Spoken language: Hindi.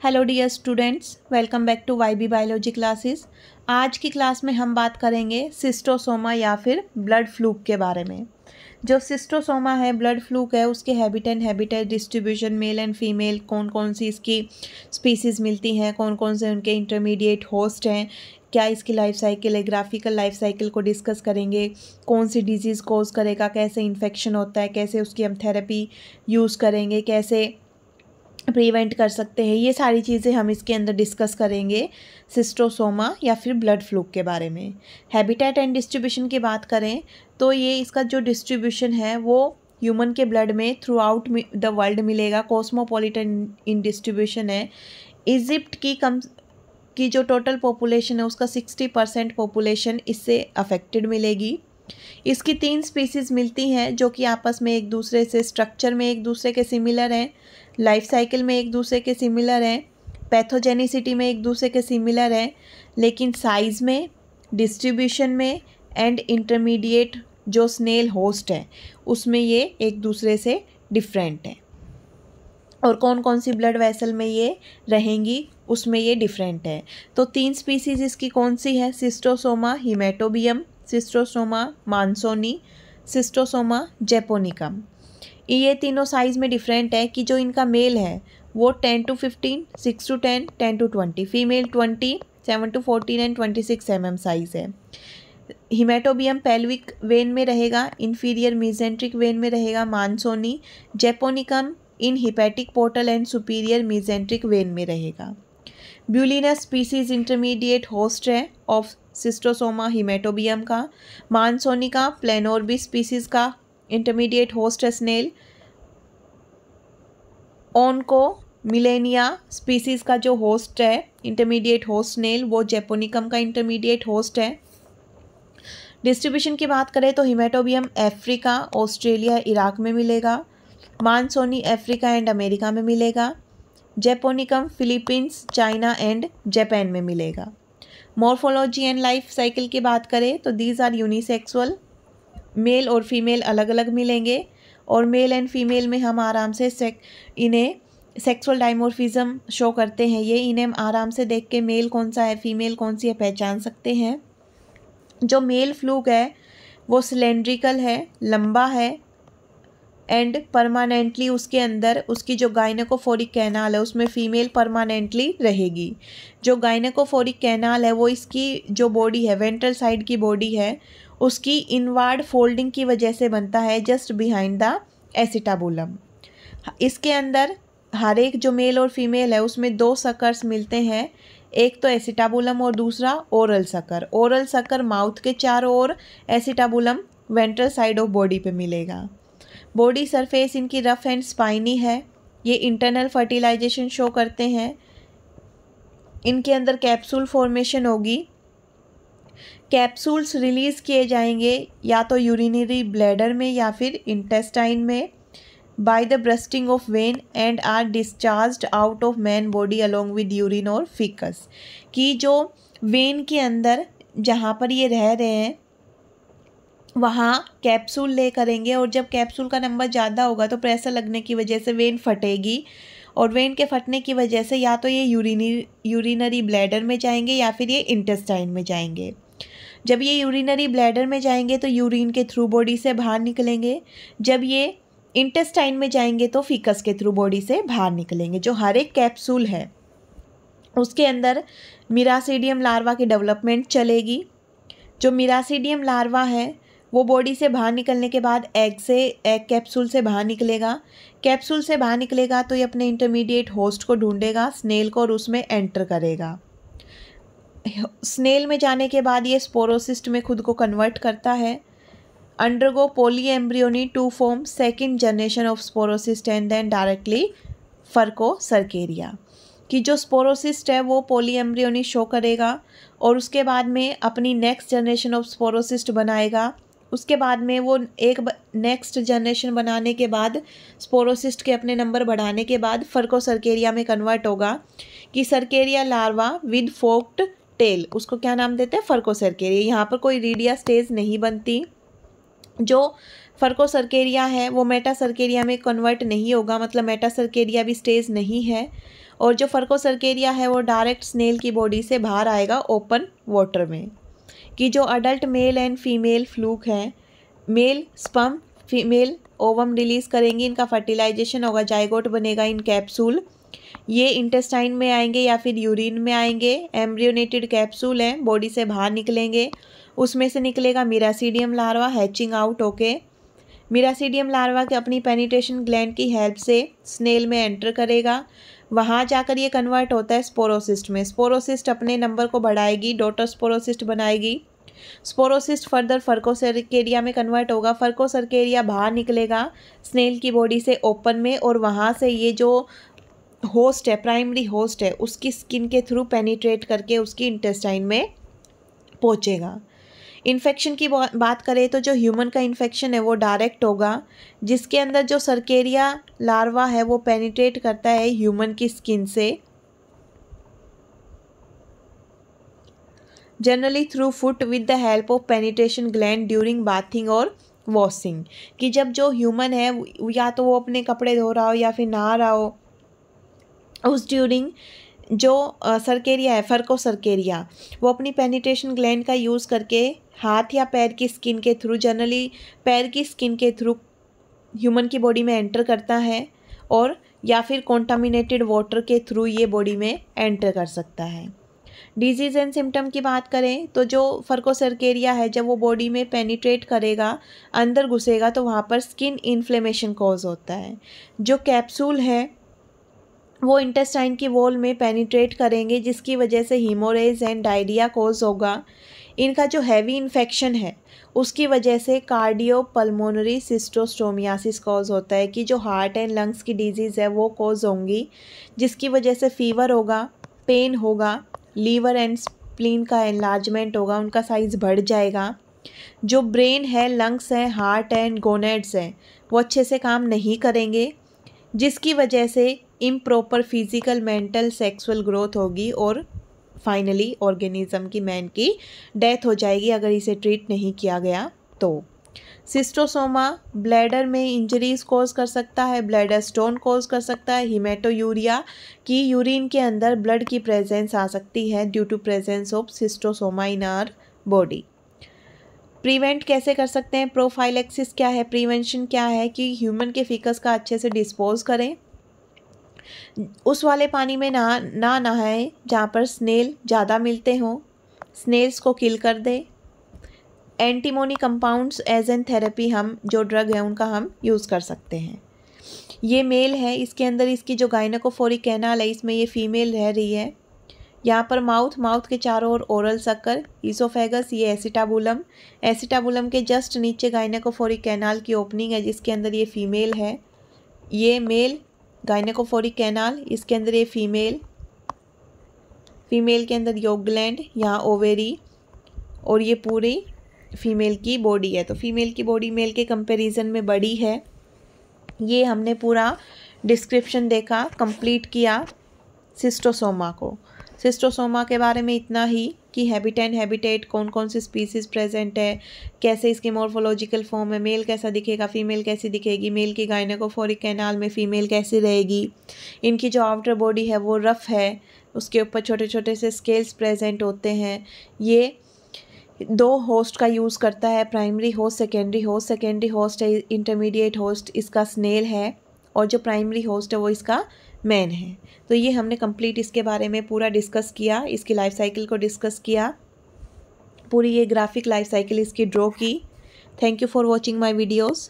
Hello dear students, welcome back to YB biology classes. आज की क्लास में हम बात करेंगे सिस्टोसोमा या फिर ब्लड फ्लूक के बारे में। जो सिस्टोसोमा है, ब्लड फ्लूक है, उसके habitat distribution, mail and female, कौन कौन सी इसकी स्पीसीज़ मिलती हैं, कौन कौन से उनके इंटरमीडिएट होस्ट हैं, क्या इसकी लाइफ साइकिल है, ग्राफिकल लाइफ साइकिल को डिस्कस करेंगे। कौन सी डिजीज़ कोज करेगा, कैसे इन्फेक्शन होता है, कैसे उसकी हम थेरेपी यूज़ करेंगे, कैसे प्रिवेंट कर सकते हैं, ये सारी चीज़ें हम इसके अंदर डिस्कस करेंगे सिस्टोसोमा या फिर ब्लड फ्लूक के बारे में। हैबिटेट एंड डिस्ट्रीब्यूशन की बात करें तो ये इसका जो डिस्ट्रीब्यूशन है वो ह्यूमन के ब्लड में थ्रू आउट द वर्ल्ड मिलेगा। कॉस्मोपॉलिटन इन डिस्ट्रीब्यूशन है। इजिप्ट की जो टोटल पॉपुलेशन है उसका 60% पॉपुलेशन इससे अफेक्टेड मिलेगी। इसकी 3 स्पीसीज़ मिलती हैं जो कि आपस में एक दूसरे से स्ट्रक्चर में एक दूसरे के सिमिलर हैं, लाइफ साइकिल में एक दूसरे के सिमिलर हैं, पैथोजेनिसिटी में एक दूसरे के सिमिलर हैं, लेकिन साइज़ में, डिस्ट्रीब्यूशन में एंड इंटरमीडिएट जो स्नेल होस्ट है उसमें ये एक दूसरे से डिफरेंट है। और कौन कौन सी ब्लड वेसल में ये रहेंगी उसमें ये डिफरेंट है। तो 3 स्पीसीज़ इसकी कौन सी है? Schistosoma haematobium, Schistosoma mansoni, Schistosoma japonicum. ये तीनों साइज़ में डिफरेंट है कि जो इनका मेल है वो 10 to 15, 6 to 10, 10 to 20, female 20, 7 to 14 and 26 mm size है। हिमेटोबियम पेल्विक वेन में रहेगा, इन्फीरियर मीजेंट्रिक वेन में रहेगा mansoni. Japonicum in hepatic portal and superior mesenteric vein में रहेगा। ब्यूलिनस स्पीसीज इंटरमीडिएट होस्ट है ऑफ सिस्टोसोमा हिमेटोबियम का। मानसोनी का प्लेनोर्बिस स्पीसीज का इंटरमीडिएट होस्ट है स्नेल। ओनको मिलेनिया स्पीसीज का जो होस्ट है इंटरमीडिएट होस्ट स्नेल वो जैपोनिकम का इंटरमीडिएट होस्ट है। डिस्ट्रीब्यूशन की बात करें तो हिमेटोबियम अफ्रीका, ऑस्ट्रेलिया, इराक में मिलेगा। मानसोनी अफ्रीका एंड अमेरिका में मिलेगा। Japonicum Philippines, China and Japan में मिलेगा। मॉर्फोलॉजी एंड लाइफ साइकिल की बात करें तो दीज आर यूनिसेक्सुअल, मेल और फीमेल अलग अलग मिलेंगे और मेल एंड फीमेल में हम आराम से इन्हें सेक्सुअल डाइमोर्फिज्म शो करते हैं। ये इन्हें आराम से देख के मेल कौन सा है फीमेल कौन सी है पहचान सकते हैं। जो मेल फ्लूक है वो सिलेंड्रिकल है, लंबा है एंड परमानेंटली उसके अंदर उसकी जो गायनेकोफोरिक कैनाल है उसमें फीमेल परमानेंटली रहेगी। जो गायनेकोफोरिक कैनाल है वो इसकी जो बॉडी है, वेंट्रल साइड की बॉडी है, उसकी इनवार्ड फोल्डिंग की वजह से बनता है जस्ट बिहाइंड द एसिटाबुलम। इसके अंदर हर एक जो मेल और फीमेल है उसमें 2 सकर्स मिलते हैं, एक तो एसिटाबुलम और दूसरा oral sucker. Oral sucker mouth के चारों ओर, acetabulum ventral side of body पे मिलेगा। बॉडी सरफेस इनकी रफ एंड स्पाइनी है। ये इंटरनल फर्टिलाइजेशन शो करते हैं। इनके अंदर कैप्सूल फॉर्मेशन होगी। कैप्सूल्स रिलीज किए जाएंगे या तो यूरिनरी ब्लैडर में या फिर इंटेस्टाइन में by the bursting of vein and are discharged out of man body along with urine और फीकस। कि जो वेन के अंदर जहाँ पर ये रह रहे हैं वहाँ कैप्सूल ले करेंगे और जब कैप्सूल का नंबर ज़्यादा होगा तो प्रेशर लगने की वजह से वेन फटेगी और वेन के फटने की वजह से या तो ये यूरिनरी ब्लैडर में जाएंगे या फिर ये इंटेस्टाइन में जाएंगे। जब ये यूरिनरी ब्लैडर में जाएंगे तो यूरिन के थ्रू बॉडी से बाहर निकलेंगे। जब ये इंटेस्टाइन में जाएंगे तो फीकस के थ्रू बॉडी से बाहर निकलेंगे। जो हर एक कैप्सूल है उसके अंदर मिरासीडियम लार्वा की डेवलपमेंट चलेगी। जो मिरासीडियम लार्वा है वो बॉडी से बाहर निकलने के बाद एग कैप्सूल से बाहर निकलेगा। कैप्सूल से बाहर निकलेगा तो ये अपने इंटरमीडिएट होस्ट को ढूंढेगा, स्नेल को, और उसमें एंटर करेगा। स्नेल में जाने के बाद ये स्पोरोसिस्ट में खुद को कन्वर्ट करता है। Undergo polyembryony to form second generation of sporocyst and then directly furcocercaria. कि जो स्पोरोसिस्ट है वो पॉली एम्ब्रियोनी शो करेगा और उसके बाद में अपनी नेक्स्ट जनरेशन ऑफ स्पोरोसिस्ट बनाएगा। उसके बाद में वो एक नेक्स्ट जनरेशन बनाने के बाद स्पोरोसिस्ट के अपने नंबर बढ़ाने के बाद फर्को सर्केरिया में कन्वर्ट होगा। कि सर्केरिया लार्वा विद फोक्ड टेल, उसको क्या नाम देते हैं? फर्को सर्केरिया। यहाँ पर कोई रीडिया स्टेज नहीं बनती। जो फर्को सर्केरिया है वो मेटा सर्केरिया में कन्वर्ट नहीं होगा, मतलब मेटा सर्केरिया भी स्टेज नहीं है। और जो फर्कोसर्केरिया है वो डायरेक्ट स्नेल की बॉडी से बाहर आएगा ओपन वाटर में। कि जो adult male and female fluke हैं, male sperm female ovum release करेंगी, इनका फर्टिलाइजेशन होगा, जाइगोट बनेगा इन कैप्सूल। ये इंटेस्टाइन में आएंगे या फिर यूरिन में आएंगे। एम्ब्रियोनेटेड कैप्सूल हैं, बॉडी से बाहर निकलेंगे। उसमें से निकलेगा मिरासीडियम लार्वा हैचिंग आउट होके। मिरासीडियम लार्वा के अपनी पेनिट्रेशन ग्लैंड की हेल्प से स्नेल में एंटर करेगा। वहाँ जाकर ये कन्वर्ट होता है स्पोरोसिस्ट में। स्पोरोसिस्ट अपने नंबर को बढ़ाएगी, डॉटर स्पोरोसिस्ट बनाएगी। स्पोरोसिस्ट फर्दर फर्कोसर्केरिया में कन्वर्ट होगा। फर्कोसर्केरिया बाहर निकलेगा स्नेल की बॉडी से ओपन में, और वहाँ से ये जो होस्ट है, प्राइमरी होस्ट है, उसकी स्किन के थ्रू पेनिट्रेट करके उसकी इंटेस्टाइन में पहुँचेगा। इन्फेक्शन की बात करें तो जो ह्यूमन का इन्फेक्शन है वो डायरेक्ट होगा, जिसके अंदर जो सर्केरिया लार्वा है वो पेनिट्रेट करता है ह्यूमन की स्किन से, generally through foot with the help of penetration gland during bathing और वॉशिंग। कि जब जो ह्यूमन है या तो वो अपने कपड़े धो रहा हो या फिर नहा रहा हो, उस ड्यूरिंग जो सर्केरिया है, फर्कोसर्केरिया, वो अपनी पेनिट्रेशन ग्लैंड का यूज़ करके हाथ या पैर की स्किन के थ्रू, जनरली पैर की स्किन के थ्रू ह्यूमन की बॉडी में एंटर करता है, और या फिर कॉन्टामिनेटेड वाटर के थ्रू ये बॉडी में एंटर कर सकता है। डिजीज़ एंड सिम्टम की बात करें तो जो फर्कोसर्केरिया है, जब वो बॉडी में पेनिट्रेट करेगा, अंदर घुसेगा, तो वहाँ पर स्किन इन्फ्लेमेशन कॉज होता है। जो कैप्सूल है वो इंटेस्टाइन की वॉल में पेनिट्रेट करेंगे, जिसकी वजह से हीमोरेज एंड डायरिया कॉज होगा। इनका जो हैवी इन्फेक्शन है उसकी वजह से कार्डियोपल्मोनरी सिस्टोस्टोमियासिस कॉज होता है, कि जो हार्ट एंड लंग्स की डिजीज़ है वो कॉज होंगी, जिसकी वजह से फीवर होगा, पेन होगा, लीवर एंड स्प्लीन का एनलार्जमेंट होगा, उनका साइज़ बढ़ जाएगा। जो ब्रेन है, लंग्स हैं, हार्ट एंड गोनेड्स हैं, वो अच्छे से काम नहीं करेंगे, जिसकी वजह से improper physical, mental, sexual growth होगी, और फाइनली ऑर्गेनिज्म की, मैन की डेथ हो जाएगी अगर इसे ट्रीट नहीं किया गया तो। सिस्टोसोमा ब्लैडर में इंजरीज कॉज कर सकता है, ब्लैडर स्टोन कॉज कर सकता है, हिमेटोयूरिया की यूरिन के अंदर ब्लड की प्रेजेंस आ सकती है due to presence of schistosoma in our body. Prevent कैसे कर सकते हैं? प्रोफाइलेक्सिस क्या है, प्रिवेंशन क्या है? कि ह्यूमन के फीकस का अच्छे से डिस्पोज करें, उस वाले पानी में ना नहाएं जहाँ पर स्नेल ज़्यादा मिलते हों, स्नेल्स को किल कर दें। Antimony compounds as an therapy, हम जो ड्रग है उनका हम यूज़ कर सकते हैं। ये मेल है, इसके अंदर इसकी जो गायनेकोफोरिक कैनाल है इसमें ये फीमेल रह रही है। यहाँ पर माउथ के चारों ओर ओरल सक्कर, ईसोफेगस, ये एसिटाबुलम के जस्ट नीचे गायनेकोफोरिक कैनाल की ओपनिंग है, जिसके अंदर ये फीमेल है। ये मेल गायनेकोफोरिक कैनाल, इसके अंदर ये फीमेल के अंदर योग ग्लैंड, यहाँ ओवेरी, और ये पूरी फीमेल की बॉडी है। तो फीमेल की बॉडी मेल के कंपैरिजन में बड़ी है। ये हमने पूरा डिस्क्रिप्शन देखा, कंप्लीट किया सिस्टोसोमा को। सिस्टोसोमा के बारे में इतना ही कि हैबिटेट, कौन कौन सी स्पीसीज़ प्रेजेंट है, कैसे इसके मॉर्फोलॉजिकल फॉर्म है, मेल कैसा दिखेगा, फीमेल कैसी दिखेगी, मेल की गायनेकोफोरिक कैनाल में फीमेल कैसी रहेगी, इनकी जो आउटर बॉडी है वो रफ है, उसके ऊपर छोटे छोटे से स्केल्स प्रेजेंट होते हैं। ये 2 होस्ट का यूज़ करता है, प्राइमरी होस्ट, सेकेंडरी होस्ट है, इंटरमीडिएट होस्ट इसका स्नेल है, और जो प्राइमरी होस्ट है वो इसका मैन है। तो ये हमने कंप्लीट इसके बारे में पूरा डिस्कस किया, इसकी लाइफ साइकिल को डिस्कस किया, पूरी ये ग्राफिक लाइफ साइकिल इसकी ड्रॉ की। Thank you for watching my videos.